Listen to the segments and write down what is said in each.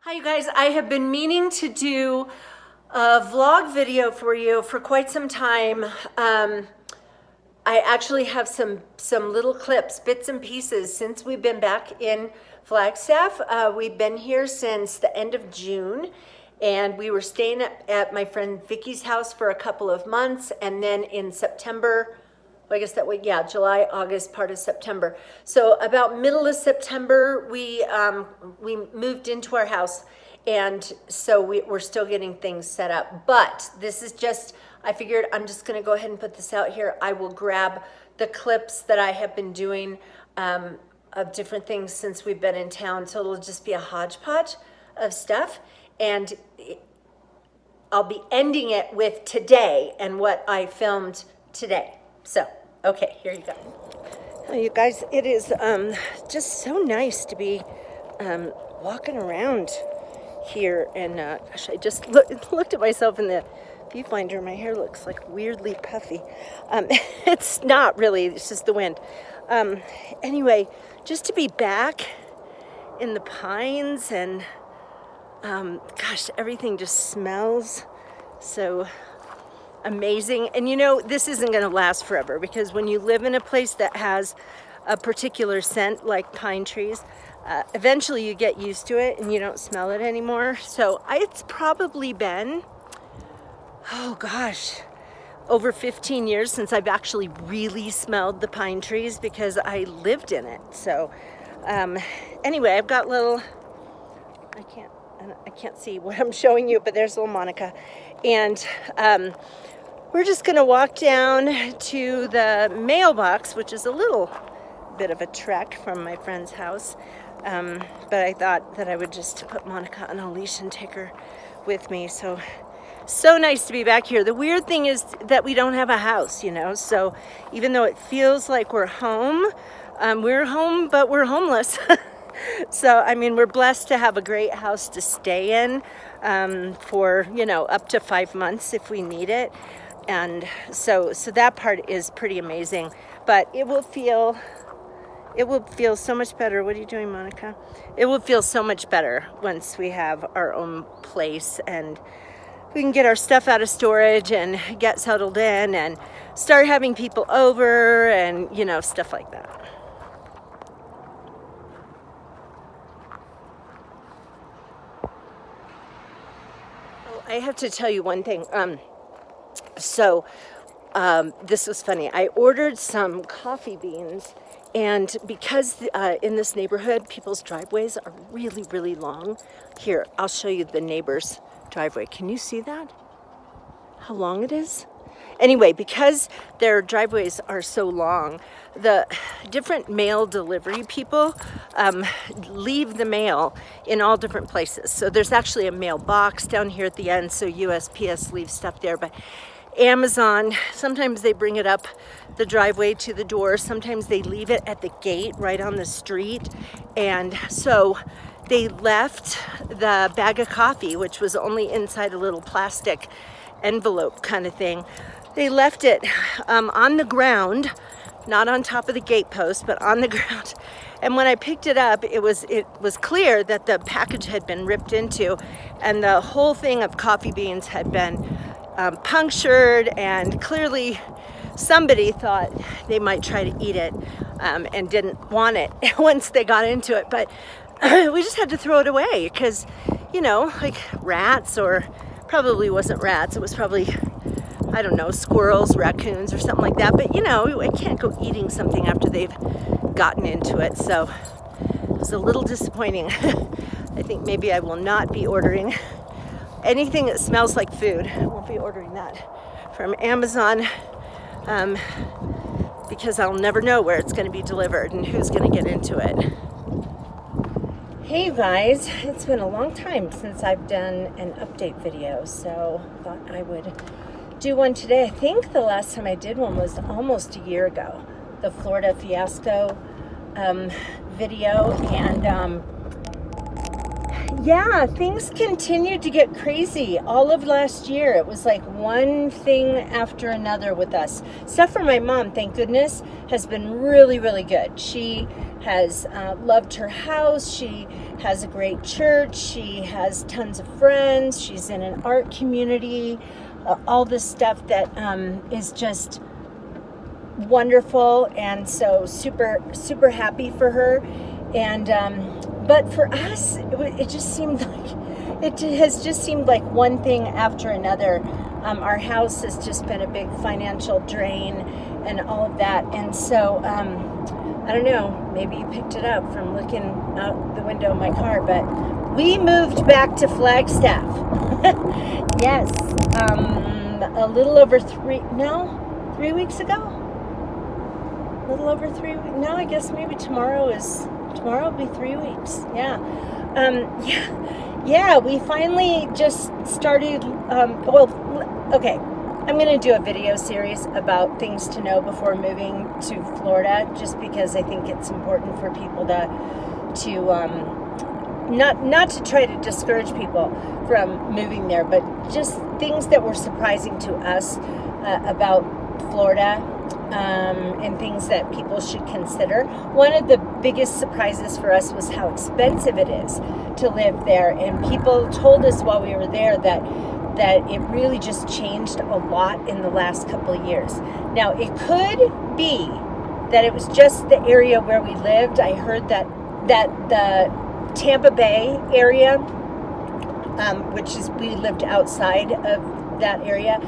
Hi you guys, I have been meaning to do a vlog video for you for quite some time. I actually have some little clips, bits and pieces since we've been back in Flagstaff. We've been here since the end of June, and we were staying at my friend Vicky's house for a couple of months, and then in September, I guess that would, yeah, July, August, part of September. So about middle of September, we moved into our house, and so we're still getting things set up. But this is just, I figured I'm just gonna go ahead and put this out here. I will grab the clips that I have been doing of different things since we've been in town. So it'll just be a hodgepodge of stuff. And I'll be ending it with today and what I filmed today. So, okay, here you go. Oh, you guys, it is just so nice to be walking around here. And gosh, I just looked at myself in the viewfinder. My hair looks like weirdly puffy. It's not really, it's just the wind. Anyway, just to be back in the pines and gosh, everything just smells so amazing. And you know, this isn't going to last forever, because when you live in a place that has a particular scent like pine trees, eventually you get used to it and you don't smell it anymore. So it's probably been, oh gosh, over 15 years since I've actually really smelled the pine trees, because I lived in it. So anyway, I've got little, I can't see what I'm showing you, but there's little Monica. And we're just gonna walk down to the mailbox, which is a little bit of a trek from my friend's house. But I thought that I would just put Monica on a leash and take her with me. So nice to be back here. The weird thing is that we don't have a house, you know, so even though it feels like we're home, but we're homeless. So, I mean, we're blessed to have a great house to stay in for, you know, up to 5 months if we need it. And so that part is pretty amazing, but it will feel so much better. What are you doing, Monica? It will feel so much better once we have our own place and we can get our stuff out of storage and get settled in and start having people over and, you know, stuff like that. I have to tell you one thing. This was funny. I ordered some coffee beans, and because in this neighborhood, people's driveways are really, really long. Here, I'll show you the neighbor's driveway. Can you see that? How long it is? Anyway, because their driveways are so long, the different mail delivery people leave the mail in all different places. So there's actually a mailbox down here at the end, so USPS leaves stuff there. But Amazon, sometimes they bring it up the driveway to the door. Sometimes they leave it at the gate right on the street. And so they left the bag of coffee, which was only inside a little plastic envelope kind of thing. They left it on the ground, not on top of the gate post, but on the ground. And when I picked it up, it was clear that the package had been ripped into, and the whole thing of coffee beans had been punctured, and clearly somebody thought they might try to eat it and didn't want it once they got into it. But we just had to throw it away because, you know, like rats, or probably wasn't rats, it was probably, I don't know, squirrels, raccoons, or something like that. But, you know, I can't go eating something after they've gotten into it. So it was a little disappointing. I think maybe I will not be ordering anything that smells like food. I won't be ordering that from Amazon because I'll never know where it's going to be delivered and who's going to get into it. Hey you guys, it's been a long time since I've done an update video, so I thought I would do one today. I think the last time I did one was almost a year ago, the Florida fiasco video. And yeah, things continued to get crazy all of last year. It was like one thing after another with us. Stuff for my mom, thank goodness, has been really, really good. She has loved her house. She has a great church. She has tons of friends. She's in an art community. All this stuff that is just wonderful, and so super happy for her. And but for us, it just seemed like it has just seemed like one thing after another. Our house has just been a big financial drain and all of that. And so I don't know, maybe you picked it up from looking out the window of my car, but we moved back to Flagstaff. Yes, a little over 3 weeks ago. A little over 3 weeks. No, I guess maybe tomorrow will be 3 weeks. Yeah. Yeah, we finally just started, okay, I'm going to do a video series about things to know before moving to Florida, just because I think it's important for people to not to try to discourage people from moving there, but just things that were surprising to us about Florida, and things that people should consider. One of the biggest surprises for us was how expensive it is to live there, and people told us while we were there that it really just changed a lot in the last couple of years. Now, it could be that it was just the area where we lived. I heard that the Tampa Bay area, which is, we lived outside of that area,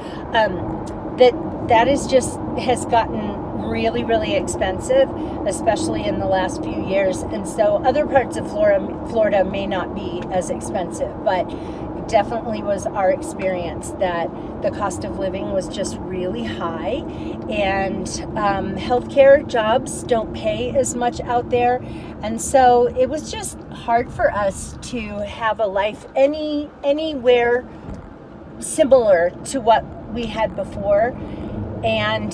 that is just has gotten really, really expensive, especially in the last few years. And so other parts of Florida may not be as expensive, but it definitely was our experience that the cost of living was just really high, and healthcare jobs don't pay as much out there. And so it was just hard for us to have a life anywhere similar to what we had before. And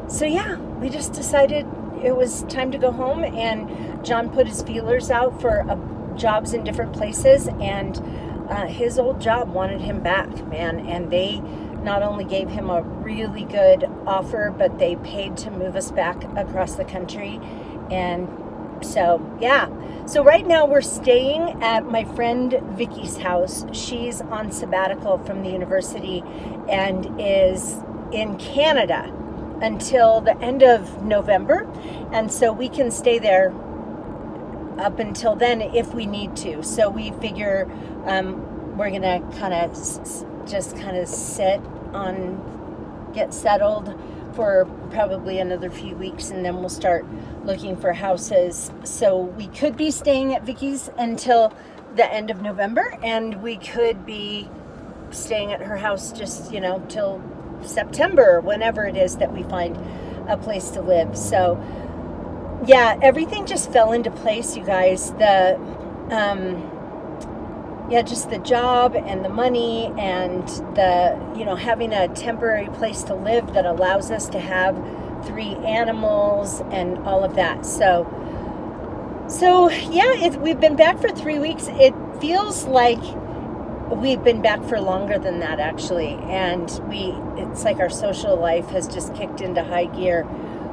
so yeah, we just decided it was time to go home, and John put his feelers out for jobs in different places, and his old job wanted him back, man. And they not only gave him a really good offer, but they paid to move us back across the country. And so yeah, so right now we're staying at my friend Vicky's house. She's on sabbatical from the university and is in Canada until the end of November, and so we can stay there up until then if we need to. So we figure we're gonna get settled for probably another few weeks, and then we'll start looking for houses. So we could be staying at Vicky's until the end of November, and we could be staying at her house just, till September, whenever it is that we find a place to live. So yeah, everything just fell into place, you guys. Just the job and the money, and the having a temporary place to live that allows us to have 3 animals and all of that. So yeah, we've been back for 3 weeks. It feels like we've been back for longer than that, actually. And it's like our social life has just kicked into high gear.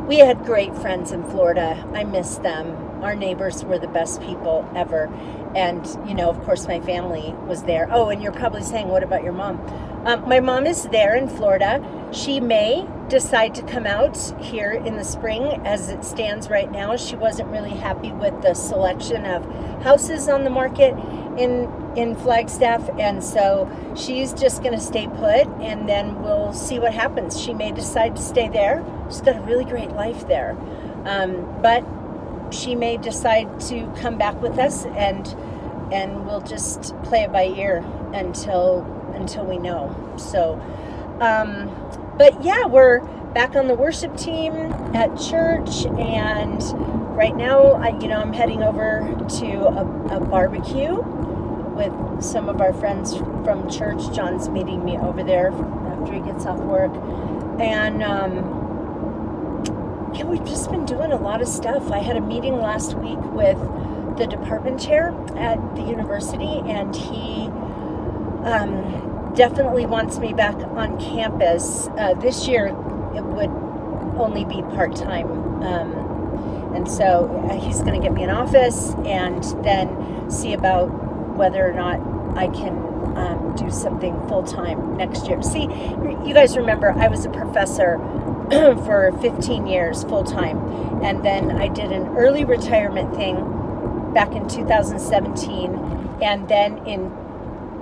We had great friends in Florida. I miss them. Our neighbors were the best people ever. And, of course, my family was there. Oh, and you're probably saying, what about your mom? My mom is there in Florida. She may decide to come out here in the spring. As it stands right now, she wasn't really happy with the selection of houses on the market in Flagstaff, and so she's just going to stay put, and then we'll see what happens. She may decide to stay there. She's got a really great life there, but she may decide to come back with us, and we'll just play it by ear until we know. So but yeah, we're back on the worship team at church, and right now I'm heading over to a barbecue with some of our friends from church. John's meeting me over there after he gets off work, and we've just been doing a lot of stuff. I had a meeting last week with the department chair at the university, and he definitely wants me back on campus. This year it would only be part-time, And so he's going to get me an office and then see about whether or not I can do something full-time next year. See, you guys remember I was a professor for 15 years full-time, and then I did an early retirement thing back in 2017, and then in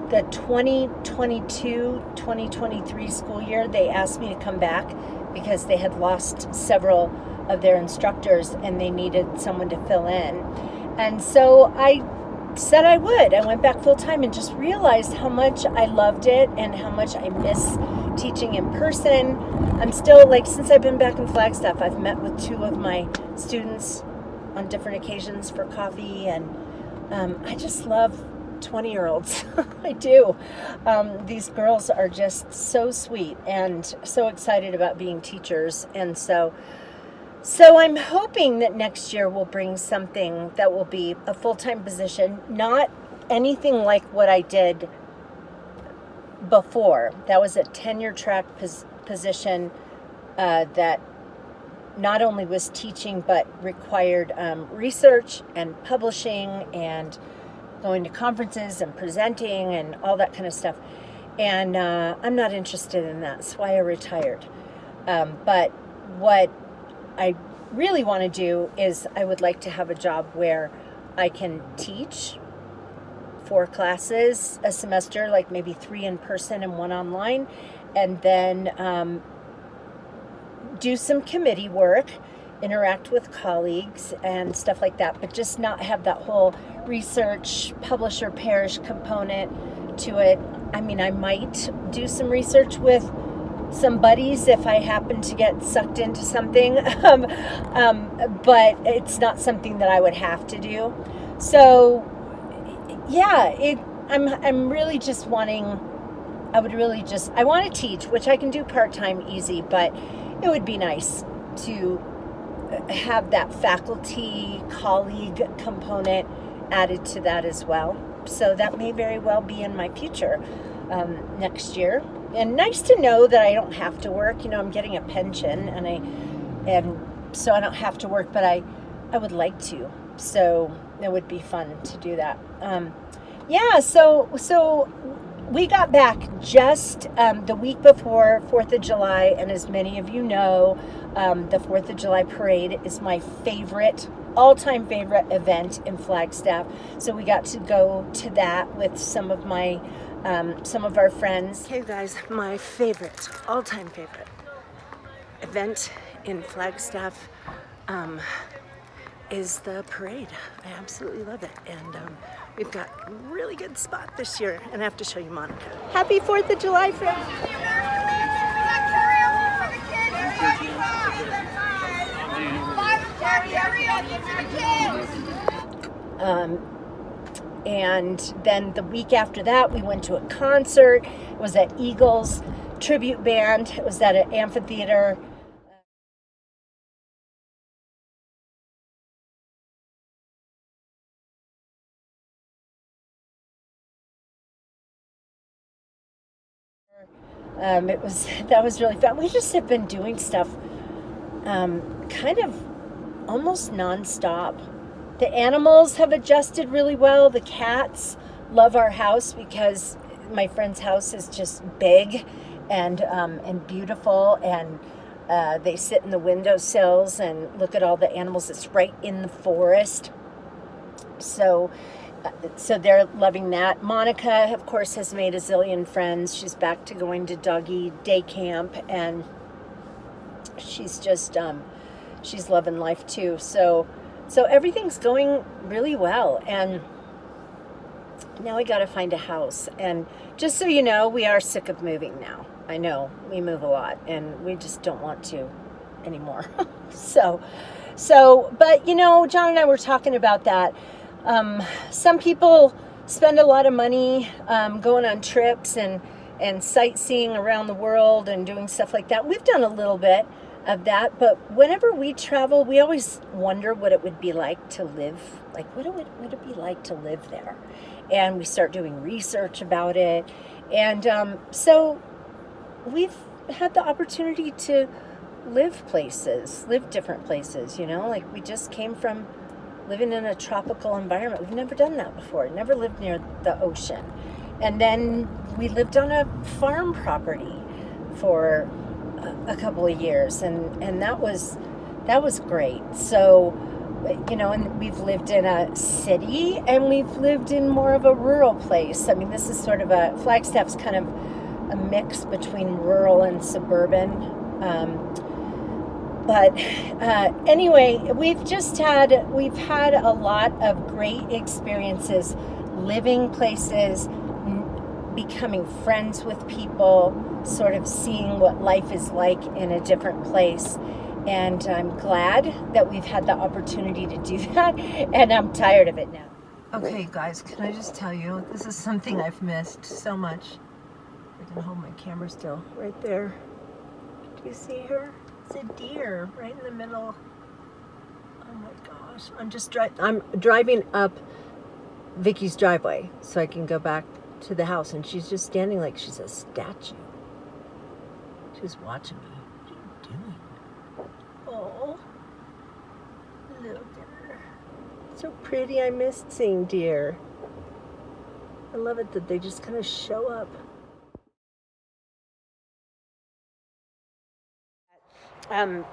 the 2022-2023 school year, they asked me to come back because they had lost several of their instructors and they needed someone to fill in. And so I said I would. I went back full time and just realized how much I loved it and how much I miss teaching in person. I'm still, like, since I've been back in Flagstaff, I've met with 2 of my students on different occasions for coffee, and I just love 20-year-olds. I do. These girls are just so sweet and so excited about being teachers. And so I'm hoping that next year will bring something that will be a full-time position, not anything like what I did before. That was a tenure track position that not only was teaching but required research and publishing and going to conferences and presenting and all that kind of stuff. And I'm not interested in that. That's why I retired. But what I really want to do is I would like to have a job where I can teach 4 classes a semester, like maybe 3 in person and 1 online, and then do some committee work, interact with colleagues and stuff like that, but just not have that whole research, publisher parish component to it. I mean, I might do some research with some buddies if I happen to get sucked into something, but it's not something that I would have to do. So yeah, I'm really just wanting, I want to teach, which I can do part-time easy, but it would be nice to have that faculty colleague component added to that as well. So that may very well be in my future next year. And nice to know that I don't have to work. You know, I'm getting a pension, and so I don't have to work, but I would like to. So it would be fun to do that. So we got back just the week before 4th of July, and as many of you know, the 4th of July parade is my all-time favorite event in Flagstaff. So we got to go to that with some of our friends. Okay, guys, my all-time favorite event in Flagstaff is the parade. I absolutely love it, and we've got a really good spot this year, and I have to show you Monica. Happy 4th of July, friends! And then the week after that, we went to a concert. It was at Eagles Tribute Band. It was at an amphitheater. That was really fun. We just have been doing stuff kind of almost nonstop. The animals have adjusted really well. The cats love our house because my friend's house is just big and beautiful, and they sit in the windowsills and look at all the animals. It's right in the forest. So they're loving that. Monica, of course, has made a zillion friends. She's back to going to doggy day camp, and she's just she's loving life too. So everything's going really well, and now we got to find a house. And just so you know, we are sick of moving now. I know we move a lot, and we just don't want to anymore. But you know, John and I were talking about that. Some people spend a lot of money going on trips and sightseeing around the world and doing stuff like that. We've done a little bit of that, but whenever we travel, we always wonder what it would be like to live, like what it would be like to live there. And we start doing research about it. And so we've had the opportunity to live different places, you know? Like, we just came from living in a tropical environment. We've never done that before. Never lived near the ocean. And then we lived on a farm property for a couple of years, and that was great. So, you know, and we've lived in a city, and we've lived in more of a rural place. I mean, this is sort of Flagstaff's kind of a mix between rural and suburban. But anyway, we've had a lot of great experiences living places, becoming friends with people, sort of seeing what life is like in a different place. And I'm glad that we've had the opportunity to do that, and I'm tired of it now. Okay, guys, can I just tell you, this is something I've missed so much. I can hold my camera still. Right there. Do you see her? It's a deer right in the middle. Oh my gosh. I'm driving up Vicky's driveway so I can go back to the house, and she's just standing like she's a statue. She's watching me. What are you doing? Oh, look at her. So pretty. I missed seeing deer. I love it that they just kind of show up.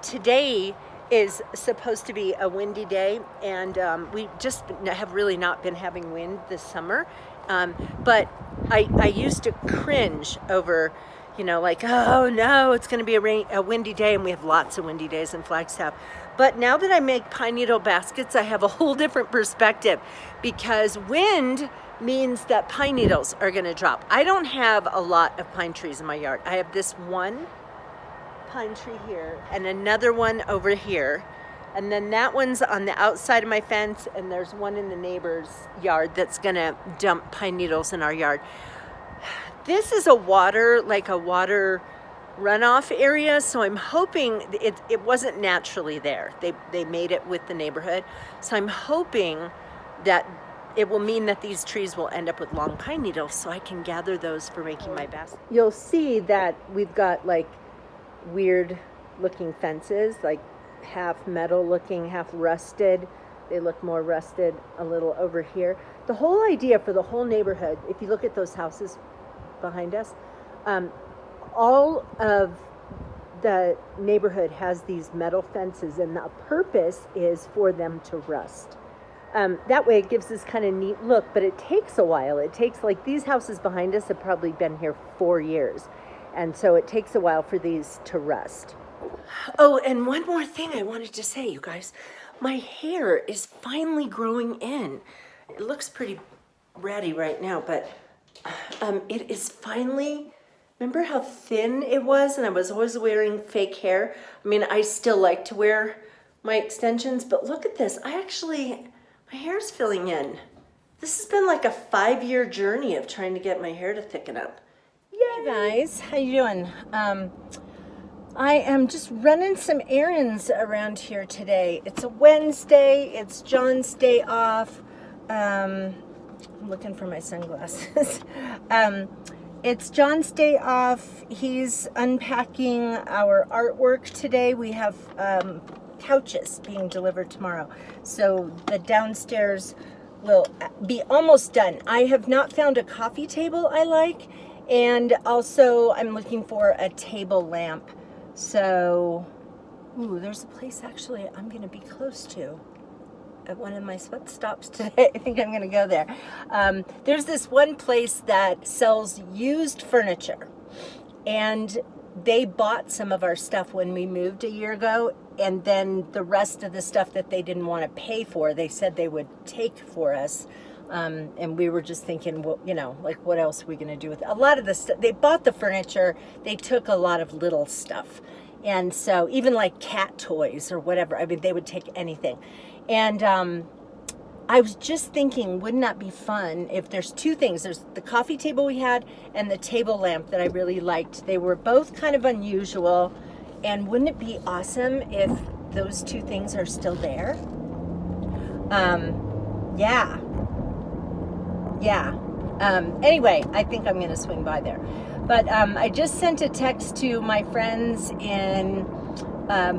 Today is supposed to be a windy day, and we just have really not been having wind this summer. But I used to cringe over, you know, like, oh no, it's going to be a windy day, and we have lots of windy days in Flagstaff. But now that I make pine needle baskets, I have a whole different perspective, because wind means that pine needles are going to drop. I don't have a lot of pine trees in my yard. I have this one pine tree here and another one over here, and then that one's on the outside of my fence, and there's one in the neighbor's yard that's going to dump pine needles in our yard. This is a water runoff area, so I'm hoping it wasn't naturally there. They made it with the neighborhood, so I'm hoping that it will mean that these trees will end up with long pine needles, so I can gather those for making my basket. You'll see that we've got like weird looking fences, like half metal looking, half rusted. They look more rusted a little over here. The whole idea for the whole neighborhood, if you look at those houses behind us, all of the neighborhood has these metal fences, and the purpose is for them to rust. That way it gives this kind of neat look, but it takes a while. It takes, like, these houses behind us have probably been here 4 years, and so it takes a while for these to rust. Oh, and one more thing I wanted to say, you guys. My hair is finally growing in. It looks pretty ratty right now, but it is finally... Remember how thin it was, and I was always wearing fake hair? I mean, I still like to wear my extensions, but look at this. My hair's filling in. This has been like a 5-year journey of trying to get my hair to thicken up. Yay! Hey guys, how you doing? I am just running some errands around here today. It's a Wednesday. It's John's day off. I'm looking for my sunglasses. It's John's day off. He's unpacking our artwork today. We have couches being delivered tomorrow. So the downstairs will be almost done. I have not found a coffee table I like. And also I'm looking for a table lamp. So, there's a place actually I'm going to be close to at one of my sweat stops today. I think I'm going to go there. There's this one place that sells used furniture, and they bought some of our stuff when we moved a year ago, and then the rest of the stuff that they didn't want to pay for, they said they would take for us. And we were just thinking, well, you know, like, what else are we going to do with it? A lot of the stuff, they bought the furniture, they took a lot of little stuff. And so even like cat toys or whatever, I mean, they would take anything. And I was just thinking, wouldn't that be fun if there's two things? There's the coffee table we had and the table lamp that I really liked. They were both kind of unusual. And wouldn't it be awesome if those two things are still there? Yeah. Anyway, I think I'm going to swing by there. But I just sent a text to my friends in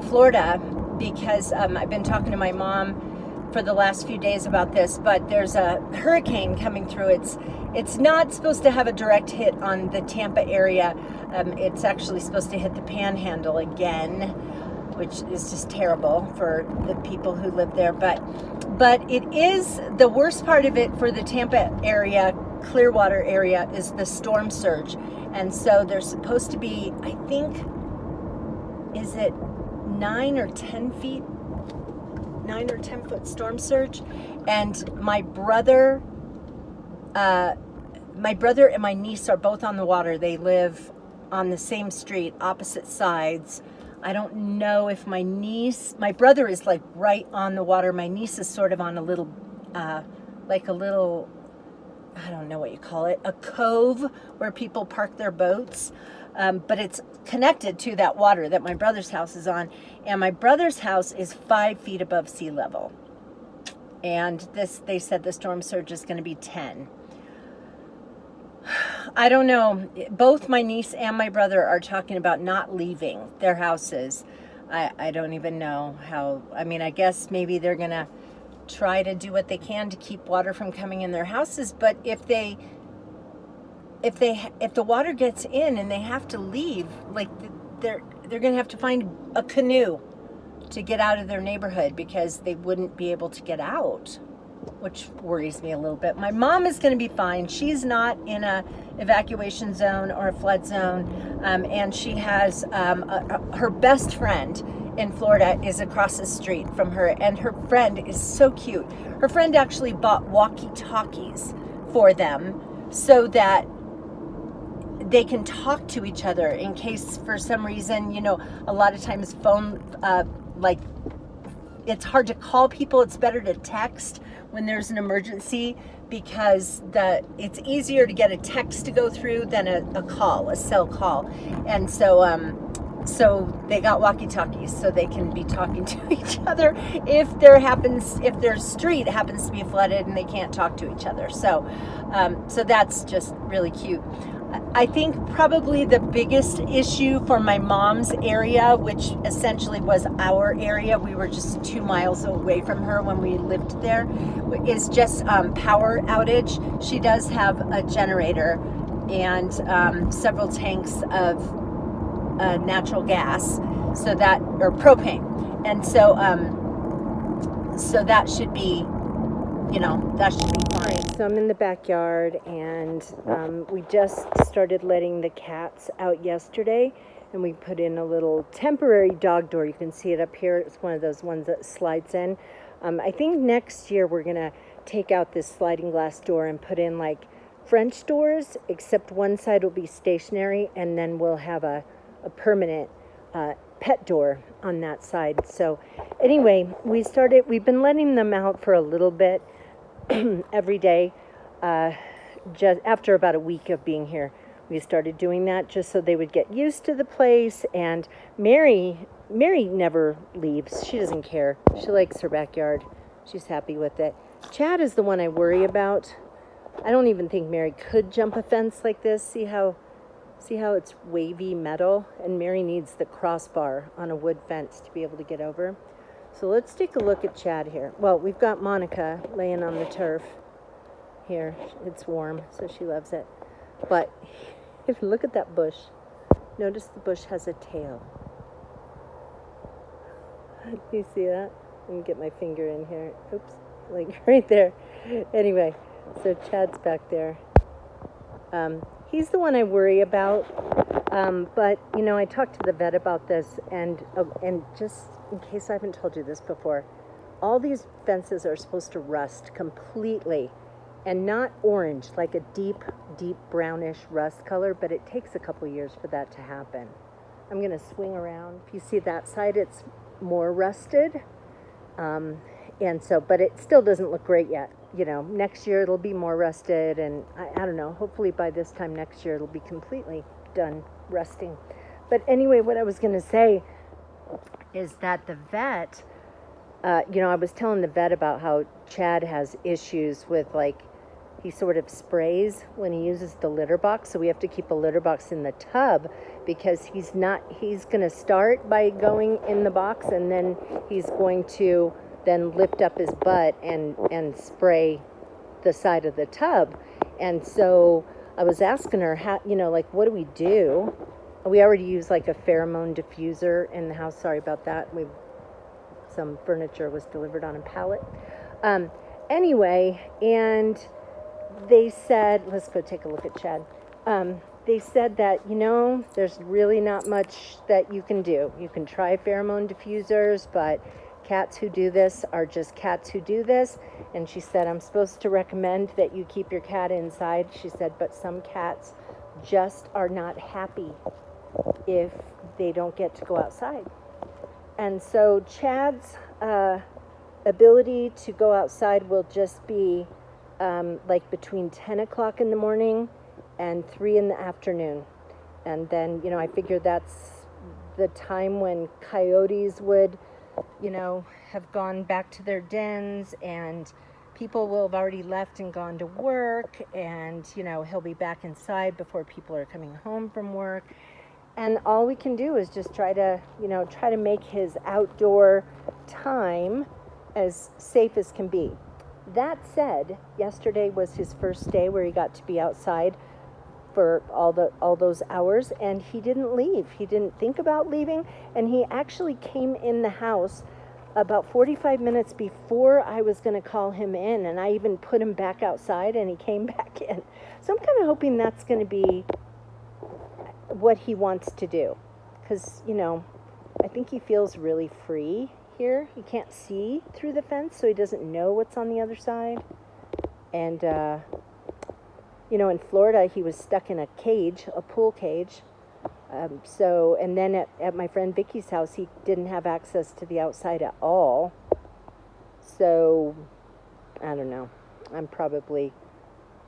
Florida, because I've been talking to my mom for the last few days about this, but there's a hurricane coming through. It's not supposed to have a direct hit on the Tampa area. It's actually supposed to hit the Panhandle again, which is just terrible for the people who live there. But it is, the worst part of it for the Tampa area, Clearwater area, is the storm surge. And so there's supposed to be, I think, is it 9 or 10 foot storm surge? And my brother and my niece are both on the water. They live on the same street, opposite sides. I don't know if my brother is like right on the water. My niece is sort of on a little, like a little, I don't know what you call it, a cove where people park their boats. But it's connected to that water that my brother's house is on. And my brother's house is 5 feet above sea level. And they said the storm surge is going to be 10. I don't know. Both my niece and my brother are talking about not leaving their houses. I don't even know how. I mean, I guess maybe they're going to try to do what they can to keep water from coming in their houses. But if the water gets in and they have to leave, like they're going to have to find a canoe to get out of their neighborhood because they wouldn't be able to get out, which worries me a little bit. My mom is going to be fine. She's not in a evacuation zone or a flood zone, and she has her best friend in Florida is across the street from her, and her friend is so cute. Her friend actually bought walkie-talkies for them so that they can talk to each other in case for some reason, you know, a lot of times phone, like it's hard to call people. It's better to text when there's an emergency because it's easier to get a text to go through than a cell call. And so they got walkie-talkies so they can be talking to each other if their street happens to be flooded and they can't talk to each other. So that's just really cute. I think probably the biggest issue for my mom's area, which essentially was our area, we were just 2 miles away from her when we lived there, is just power outage. She does have a generator and several tanks of natural gas, or propane, and so that should be, that should be fine. Right, so I'm in the backyard, and we just started letting the cats out yesterday, and we put in a little temporary dog door. You can see it up here. It's one of those ones that slides in. I think next year we're gonna take out this sliding glass door and put in like French doors, except one side will be stationary, and then we'll have a permanent pet door on that side. So anyway, we've been letting them out for a little bit every day. Just after about a week of being here, we started doing that just so they would get used to the place. And Mary never leaves. She doesn't care. She likes her backyard. She's happy with it. Chad is the one I worry about. I don't even think Mary could jump a fence like this. See how it's wavy metal, and Mary needs the crossbar on a wood fence to be able to get over. So let's take a look at Chad here. Well, we've got Monica laying on the turf here. It's warm, so she loves it. But if you look at that bush, notice the bush has a tail. Do you see that? Let me get my finger in here. Oops, like right there. Anyway, so Chad's back there. He's the one I worry about, but I talked to the vet about this, and just in case I haven't told you this before, all these fences are supposed to rust completely, and not orange, like a deep brownish rust color, but it takes a couple years for that to happen. I'm gonna swing around. If you see that side, it's more rusted, but it still doesn't look great yet. Next year it'll be more rusted, and I don't know, hopefully by this time next year it'll be completely done rusting. But anyway, what I was going to say is that the vet, I was telling the vet about how Chad has issues with, like, he sort of sprays when he uses the litter box. So we have to keep a litter box in the tub because he's going to start by going in the box, and then he's going to then lift up his butt and spray the side of the tub. And so I was asking her, how, like, what do we do? We already use like a pheromone diffuser in the house. Sorry about that. Some furniture was delivered on a pallet. Anyway, and they said, let's go take a look at Chad. They said that, there's really not much that you can do. You can try pheromone diffusers, but cats who do this are just cats who do this. And she said, I'm supposed to recommend that you keep your cat inside. She said, but some cats just are not happy if they don't get to go outside. And so Chad's ability to go outside will just be like between 10 o'clock in the morning and 3 in the afternoon. And then, I figure that's the time when coyotes would, have gone back to their dens, and people will have already left and gone to work, and, he'll be back inside before people are coming home from work. And all we can do is just try to make his outdoor time as safe as can be. That said, yesterday was his first day where he got to be outside for all those hours, and he didn't leave. He didn't think about leaving, and he actually came in the house about 45 minutes before I was going to call him in, and I even put him back outside, and he came back in. So I'm kind of hoping that's going to be what he wants to do, because I think he feels really free here. He can't see through the fence, so he doesn't know what's on the other side. And in Florida, he was stuck in a cage, a pool cage. And then at my friend Vicky's house, he didn't have access to the outside at all. So I don't know. I'm probably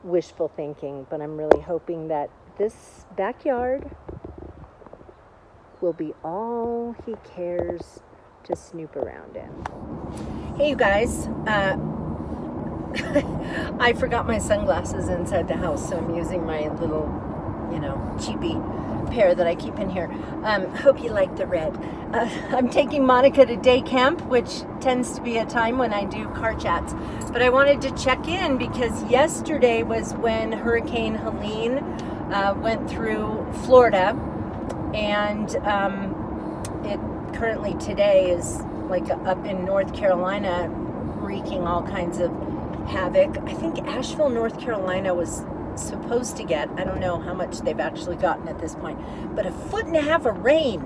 wishful thinking, but I'm really hoping that this backyard will be all he cares to snoop around in. Hey, you guys. I forgot my sunglasses inside the house, so I'm using my little, cheapy pair that I keep in here. Hope you like the red. I'm taking Monica to day camp, which tends to be a time when I do car chats. But I wanted to check in because yesterday was when Hurricane Helene went through Florida, and it currently today is like up in North Carolina, wreaking all kinds of havoc. I think Asheville, North Carolina was supposed to get, I don't know how much they've actually gotten at this point, but 1.5 feet of rain.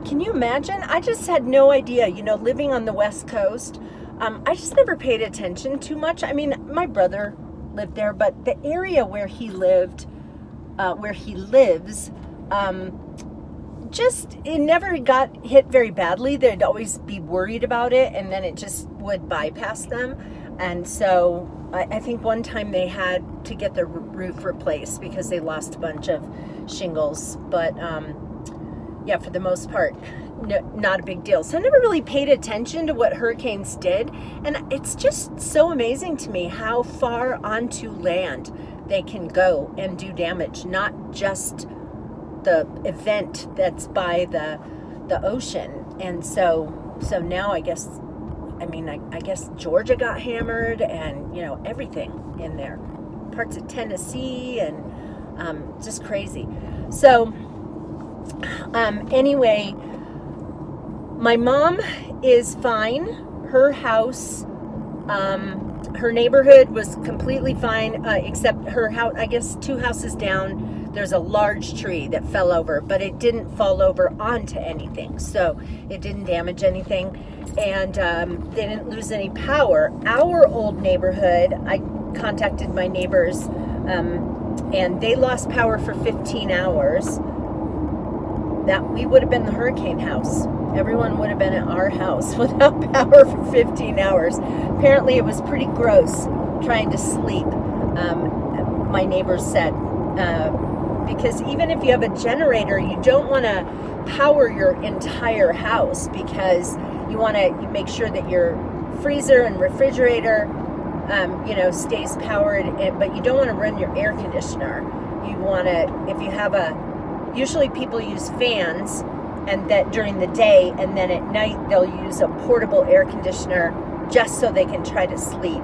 Can you imagine? I just had no idea, living on the West Coast. I just never paid attention too much. I mean, my brother lived there, but the area where he lives, just, it never got hit very badly. They'd always be worried about it, and then it just would bypass them. And so I think one time they had to get the roof replaced because they lost a bunch of shingles. But yeah, for the most part, no, not a big deal. So I never really paid attention to what hurricanes did. And it's just so amazing to me how far onto land they can go and do damage, not just the event that's by the ocean. And so now I guess Georgia got hammered, and everything in there, parts of Tennessee, and just crazy. So anyway, my mom is fine. Her house, her neighborhood was completely fine, except her house, I guess 2 houses down, there's a large tree that fell over, but it didn't fall over onto anything, so it didn't damage anything, and they didn't lose any power. Our old neighborhood, I contacted my neighbors, and they lost power for 15 hours. That we would have been the hurricane house. Everyone would have been at our house without power for 15 hours. Apparently it was pretty gross trying to sleep, my neighbors said, because even if you have a generator, you don't want to power your entire house, because you want to make sure that your freezer and refrigerator stays powered, but you don't want to run your air conditioner. You want to, if you have usually people use fans and that during the day, and then at night they'll use a portable air conditioner just so they can try to sleep.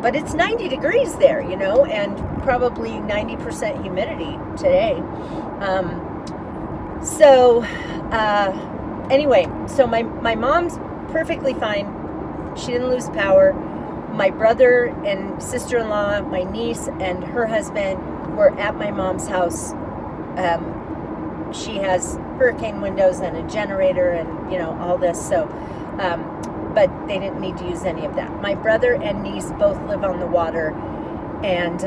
But it's 90 degrees there, and probably 90% humidity today. Anyway, so my mom's perfectly fine. She didn't lose power. My brother and sister-in-law, my niece and her husband were at my mom's house. She has hurricane windows and a generator and, all this. So, but they didn't need to use any of that. My brother and niece both live on the water, and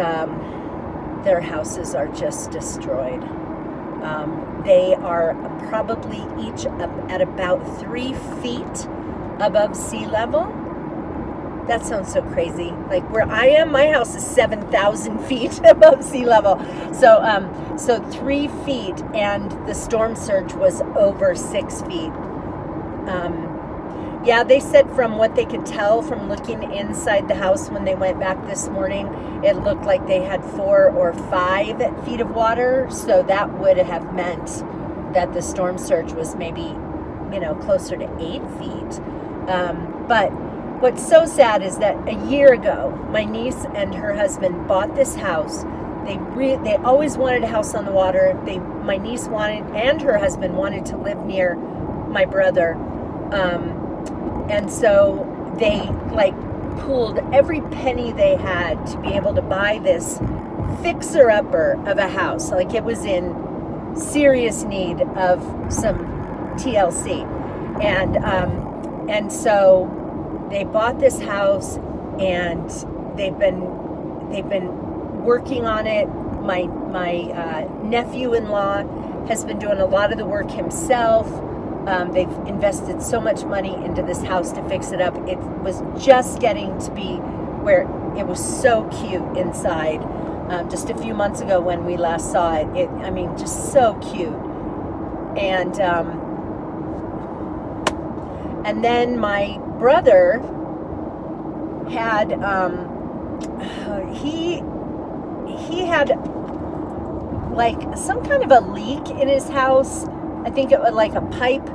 their houses are just destroyed. They are probably each at about 3 feet above sea level. That sounds so crazy. Like where I am, my house is 7,000 feet above sea level. So 3 feet, and the storm surge was over 6 feet. They said from what they could tell from looking inside the house when they went back this morning, it looked like they had 4 or 5 feet of water. So that would have meant that the storm surge was maybe, closer to 8 feet. But what's so sad is that a year ago, my niece and her husband bought this house. They always wanted a house on the water. My niece and her husband wanted to live near my brother. And so they pooled every penny they had to be able to buy this fixer-upper of a house. Like it was in serious need of some TLC. And so they bought this house, and they've been working on it. My nephew-in-law has been doing a lot of the work himself. They've invested so much money into this house to fix it up. It was just getting to be where it was so cute inside. Just a few months ago when we last saw it, just so cute. And then my brother had he had some kind of a leak in his house. I think it was like a pipe,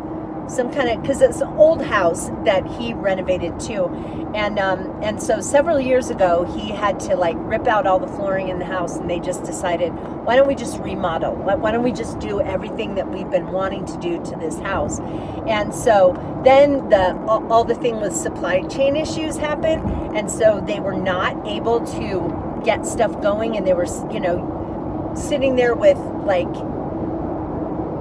some kind of, because it's an old house that he renovated too. And so several years ago, he had to rip out all the flooring in the house, and they just decided, why don't we just remodel? Why don't we just do everything that we've been wanting to do to this house? And so then all the thing with supply chain issues happened, and so they were not able to get stuff going, and they were, sitting there with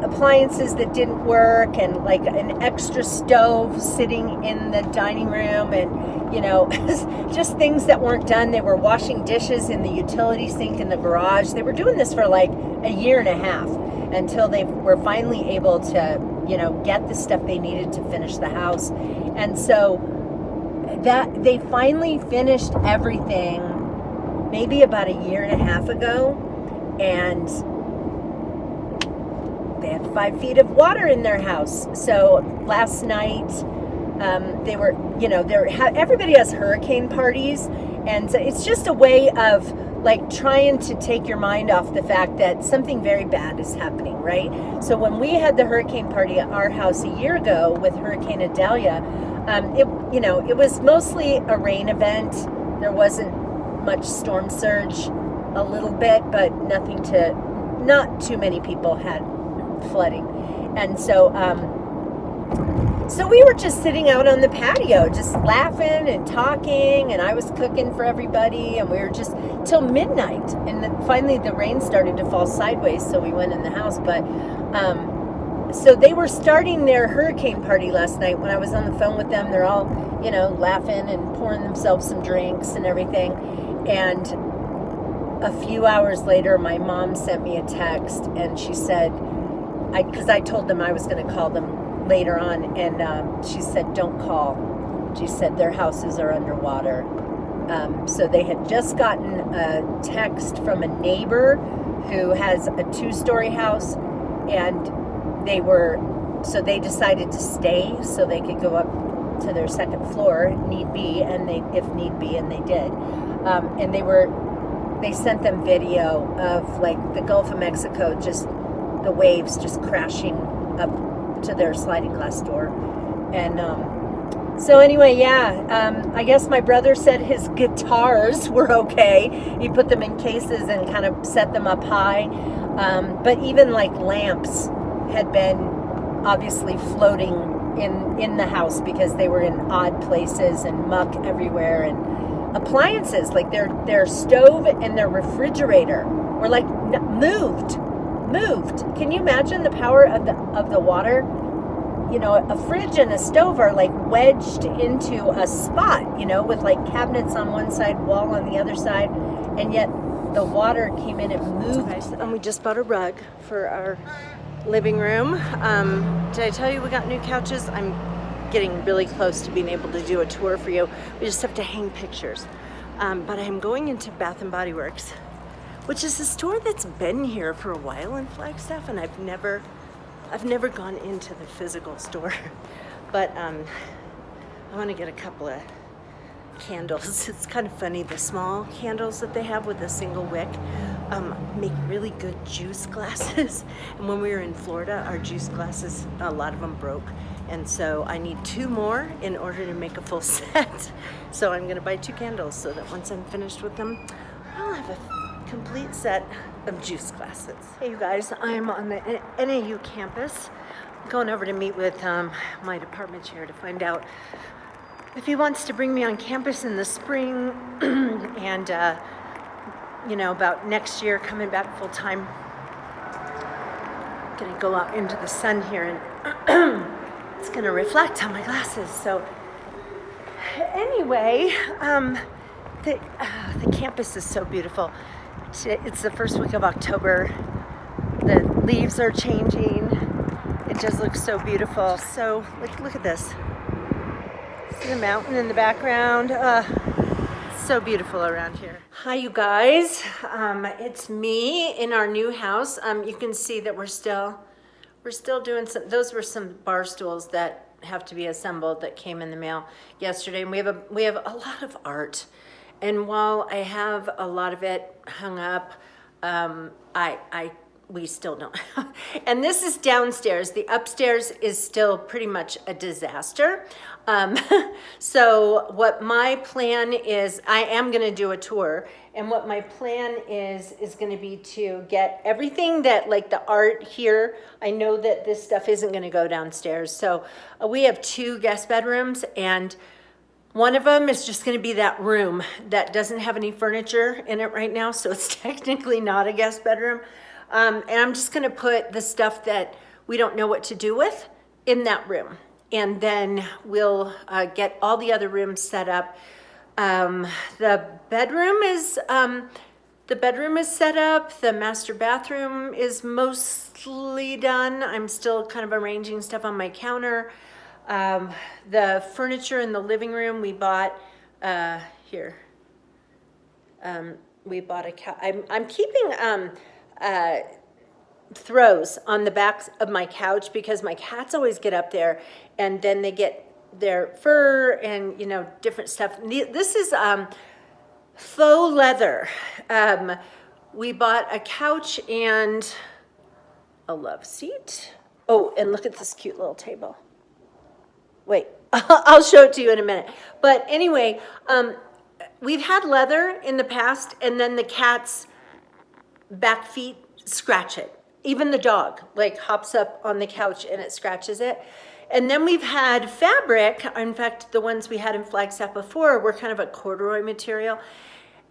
appliances that didn't work, and an extra stove sitting in the dining room, and just things that weren't done. They were washing dishes in the utility sink in the garage. They were doing this for a year and a half until they were finally able to get the stuff they needed to finish the house. And so that they finally finished everything maybe about a year and a half ago, and they had 5 feet of water in their house. So last night, they were, everybody has hurricane parties, and so it's just a way of trying to take your mind off the fact that something very bad is happening, right? So when we had the hurricane party at our house a year ago with Hurricane Idalia, it was mostly a rain event. There wasn't much storm surge, a little bit, but not too many people had flooding. And so we were just sitting out on the patio, just laughing and talking, and I was cooking for everybody, and we were just till midnight, and then finally the rain started to fall sideways, so we went in the house. But so they were starting their hurricane party last night. When I was on the phone with them, they're all laughing and pouring themselves some drinks and everything. And a few hours later, my mom sent me a text, and she said, because I told them I was going to call them later on, and she said, don't call. She said their houses are underwater. So they had just gotten a text from a neighbor who has a 2-story house, and they decided to stay so they could go up to their second floor, need be, and if need be, and they did. And they sent them video of like the Gulf of Mexico, just the waves just crashing up to their sliding glass door. And so anyway, I guess my brother said his guitars were okay. He put them in cases and kind of set them up high. But even like lamps had been obviously floating in the house because they were in odd places and muck everywhere, and appliances like their stove and their refrigerator were like moved. Can you imagine the power of the water? You know, a fridge and a stove are like wedged into a spot, you know, with like cabinets on one side, wall on the other side, and yet the water came in and moved. And we just bought a rug for our living room. Did I tell you we got new couches? I'm getting really close to being able to do a tour for you. We just have to hang pictures. But I'm going into Bath and Body Works, which is a store that's been here for a while in Flagstaff, and I've never gone into the physical store, but I want to get a couple of candles. It's kind of funny, the small candles that they have with a single wick make really good juice glasses. And when we were in Florida, our juice glasses, a lot of them broke. And so I need 2 more in order to make a full set. So I'm going to buy 2 candles so that once I'm finished with them, I'll have a complete set of juice glasses. Hey you guys, I'm on the NAU campus. I'm going over to meet with my department chair to find out if he wants to bring me on campus in the spring and you know, about next year coming back full time. I'm gonna go out into the sun here and it's gonna reflect on my glasses. So anyway, the campus is so beautiful. It's the first week of October. The leaves are changing. It just looks so beautiful. So look at this. See the mountain in the background? It's so beautiful around here. Hi you guys. It's me in our new house. You can see that we're still doing some. Those were some bar stools that have to be assembled that came in the mail yesterday. And we have a lot of art. And while I have a lot of it hung up, we still don't. And this is downstairs. The upstairs is still pretty much a disaster. So what my plan is, I am going to do a tour. And what my plan is going to be to get everything that, like the art here. I know that this stuff isn't going to go downstairs. So we have 2 guest bedrooms, and one of them is just going to be that room that doesn't have any furniture in it right now, so it's technically not a guest bedroom. And I'm just going to put the stuff that we don't know what to do with in that room. And then we'll get all the other rooms set up. The bedroom is set up. The master bathroom is mostly done. I'm still kind of arranging stuff on my counter. The furniture in the living room we bought here. We bought a couch. I'm keeping throws on the backs of my couch because my cats always get up there and then they get their fur and, you know, different stuff. This is faux leather. We bought a couch and a love seat. Oh, and look at this cute little table. Wait, I'll show it to you in a minute. But anyway, we've had leather in the past, and then the cat's back feet scratch it. Even the dog, like, hops up on the couch and it scratches it. And then we've had fabric. In fact, the ones we had in Flagstaff before were kind of a corduroy material.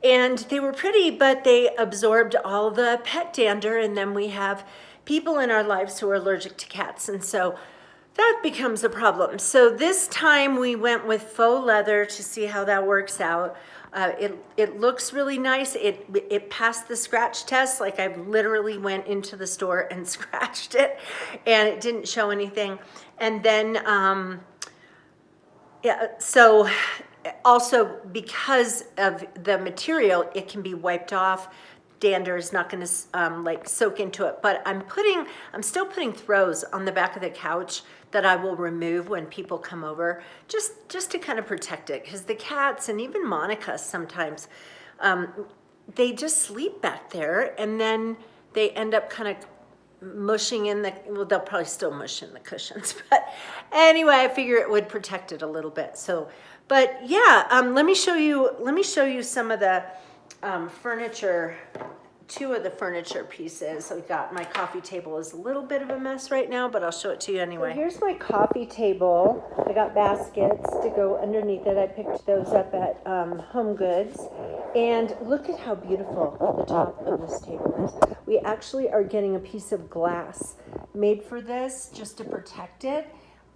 And they were pretty, but they absorbed all the pet dander. And then we have people in our lives who are allergic to cats. And so that becomes a problem. So this time we went with faux leather to see how that works out. It looks really nice. It passed the scratch test. Like, I literally went into the store and scratched it, and it didn't show anything. And then, so also because of the material, it can be wiped off. dander is not going to like soak into it. But I'm still putting throws on the back of the couch that I will remove when people come over, just to kind of protect it, because the cats and even Monica sometimes, they just sleep back there, and then they end up kind of mushing in well, they'll probably still mush in the cushions, but anyway, I figure it would protect it a little bit. So, but yeah, let me show you some of the furniture, two of the furniture pieces. So we got, my coffee table is a little bit of a mess right now, but I'll show it to you anyway. So here's my coffee table. I got baskets to go underneath it. I picked those up at Home Goods. And look at how beautiful the top of this table is. We actually are getting a piece of glass made for this just to protect it.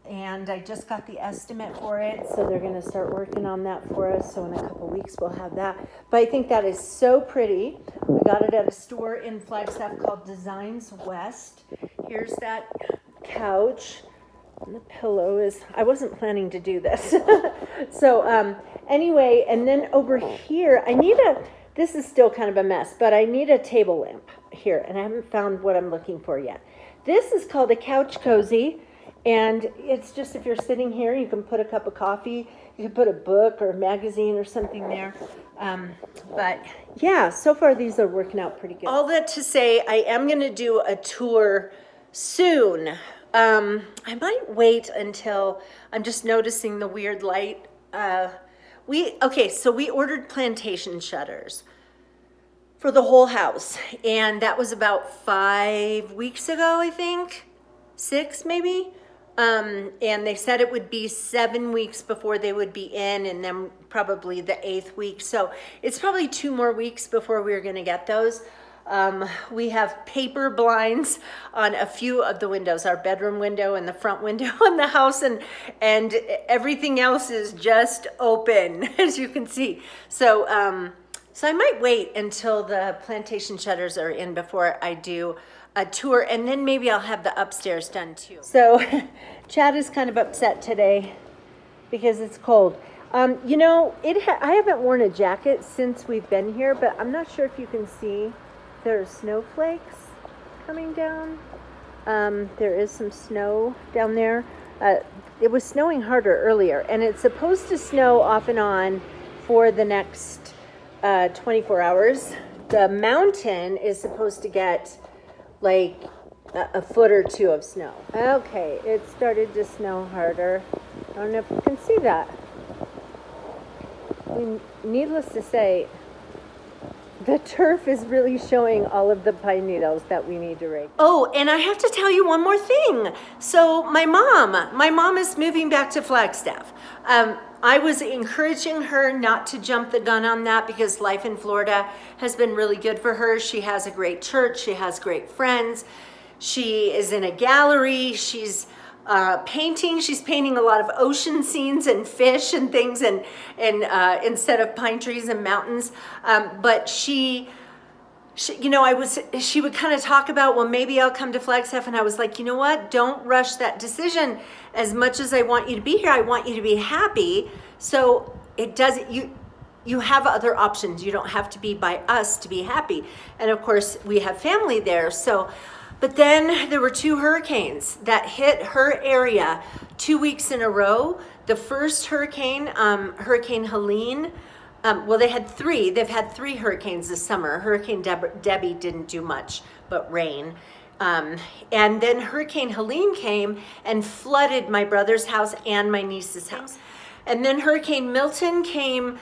And I just got the estimate for it, so they're going to start working on that for us. So in a couple weeks we'll have that. But I think that is so pretty. I got it at a store in Flagstaff called Designs West. Here's that couch. And the pillow is, I wasn't planning to do this. So anyway, and then over here, this is still kind of a mess, but I need a table lamp here, and I haven't found what I'm looking for yet. This is called a couch cozy. And it's just, if you're sitting here, you can put a cup of coffee, you can put a book or a magazine or something there. But yeah, so far these are working out pretty good. All that to say, I am going to do a tour soon. I might wait until, I'm just noticing the weird light. So we ordered plantation shutters for the whole house. And that was about 5 weeks ago, I think. 6 maybe. And they said it would be 7 weeks before they would be in, and then probably the 8th week. So it's probably 2 more weeks before we're going to get those. We have paper blinds on a few of the windows, our bedroom window and the front window in the house, and everything else is just open, as you can see. So I might wait until the plantation shutters are in before I do a tour, and then maybe I'll have the upstairs done too. So Chad is kind of upset today because it's cold. I haven't worn a jacket since we've been here, but I'm not sure if you can see there's snowflakes coming down. There is some snow down there. It was snowing harder earlier, and it's supposed to snow off and on for the next 24 hours. The mountain is supposed to get like a foot or 2 of snow. Okay, it started to snow harder. I don't know if you can see that. Needless to say, the turf is really showing all of the pine needles that we need to rake. Oh, and I have to tell you one more thing. So my mom is moving back to Flagstaff. I was encouraging her not to jump the gun on that because life in Florida has been really good for her. She has a great church. She has great friends. She is in a gallery. She's painting. She's painting a lot of ocean scenes and fish and things, and instead of pine trees and mountains. But she would kind of talk about, well, maybe I'll come to Flagstaff. And I was like, you know what? Don't rush that decision. As much as I want you to be here, I want you to be happy. So it doesn't, you have other options. You don't have to be by us to be happy. And of course we have family there. So, but then there were 2 hurricanes that hit her area 2 weeks in a row. The first hurricane, Hurricane Helene, well, they had 3. They've had 3 hurricanes this summer. Hurricane Debbie didn't do much but rain. And then Hurricane Helene came and flooded my brother's house and my niece's house. And then Hurricane Milton came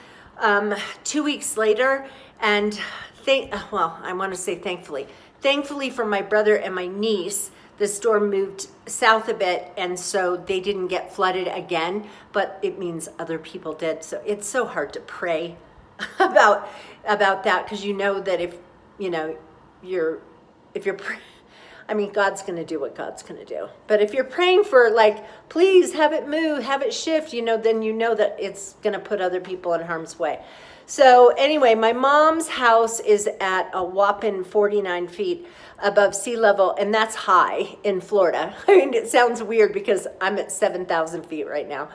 2 weeks later, and I want to say thankfully for my brother and my niece, the storm moved south a bit, and so they didn't get flooded again, but it means other people did. So it's so hard to pray about that, because you know that if you're God's going to do what God's going to do. But if you're praying for, like, please have it move, have it shift, then you know that it's going to put other people in harm's way. So anyway, my mom's house is at a whopping 49 feet above sea level, and that's high in Florida. I mean, it sounds weird because I'm at 7,000 feet right now.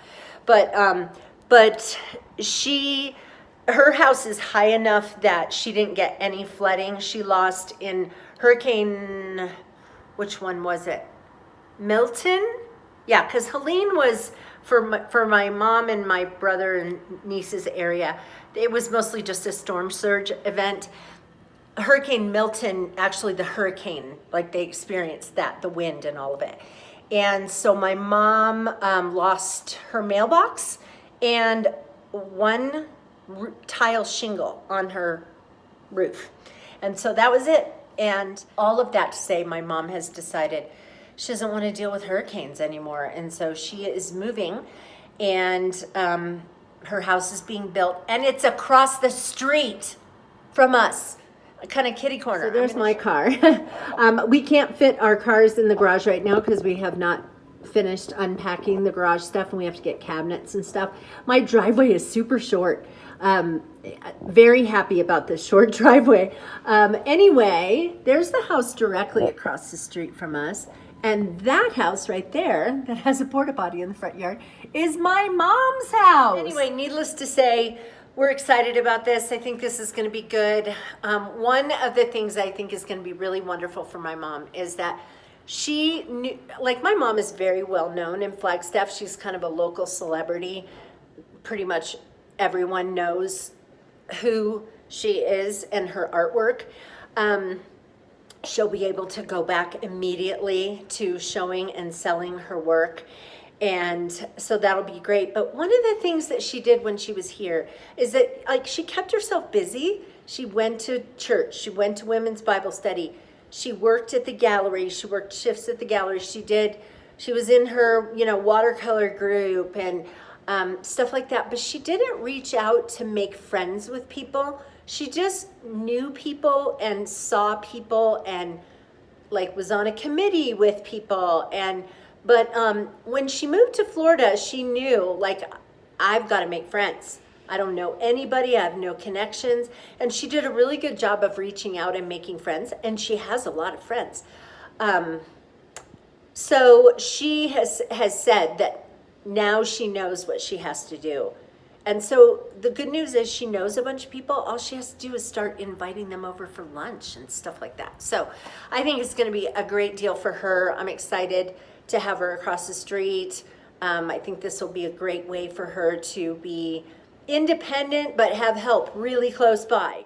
But she her house is high enough that she didn't get any flooding. She lost in Hurricane, which one was it? Milton? Yeah, because Helene was for my mom and my brother and niece's area. It was mostly just a storm surge event. Hurricane Milton, actually the hurricane, like they experienced that, the wind and all of it. And so my mom lost her mailbox and one tile shingle on her roof. And so that was it. And all of that to say, my mom has decided she doesn't want to deal with hurricanes anymore. And so she is moving, and her house is being built, and it's across the street from us. Kind of kitty corner. So there's my car. We can't fit our cars in the garage right now because we have not finished unpacking the garage stuff, and we have to get cabinets and stuff. My driveway is super short. Very happy about this short driveway. Anyway, there's the house directly across the street from us. And that house right there that has a porta potty in the front yard is my mom's house. Anyway, needless to say, we're excited about this. I think this is going to be good. One of the things I think is going to be really wonderful for my mom is that she knew, like my mom is very well known in Flagstaff. She's kind of a local celebrity. Pretty much everyone knows who she is and her artwork. She'll be able to go back immediately to showing and selling her work. And so that'll be great. But one of the things that she did when she was here is that like she kept herself busy. She went to church. She went to women's Bible study. She worked at the gallery. She worked shifts at the gallery. She was in her, watercolor group and stuff like that. But she didn't reach out to make friends with people. She just knew people and saw people and like was on a committee with people. But when she moved to Florida, she knew like, I've got to make friends. I don't know anybody. I have no connections. And she did a really good job of reaching out and making friends. And she has a lot of friends. So she has said that now she knows what she has to do. And so the good news is she knows a bunch of people. All she has to do is start inviting them over for lunch and stuff like that. So I think it's going to be a great deal for her. I'm excited to have her across the street. I think this will be a great way for her to be independent but have help really close by.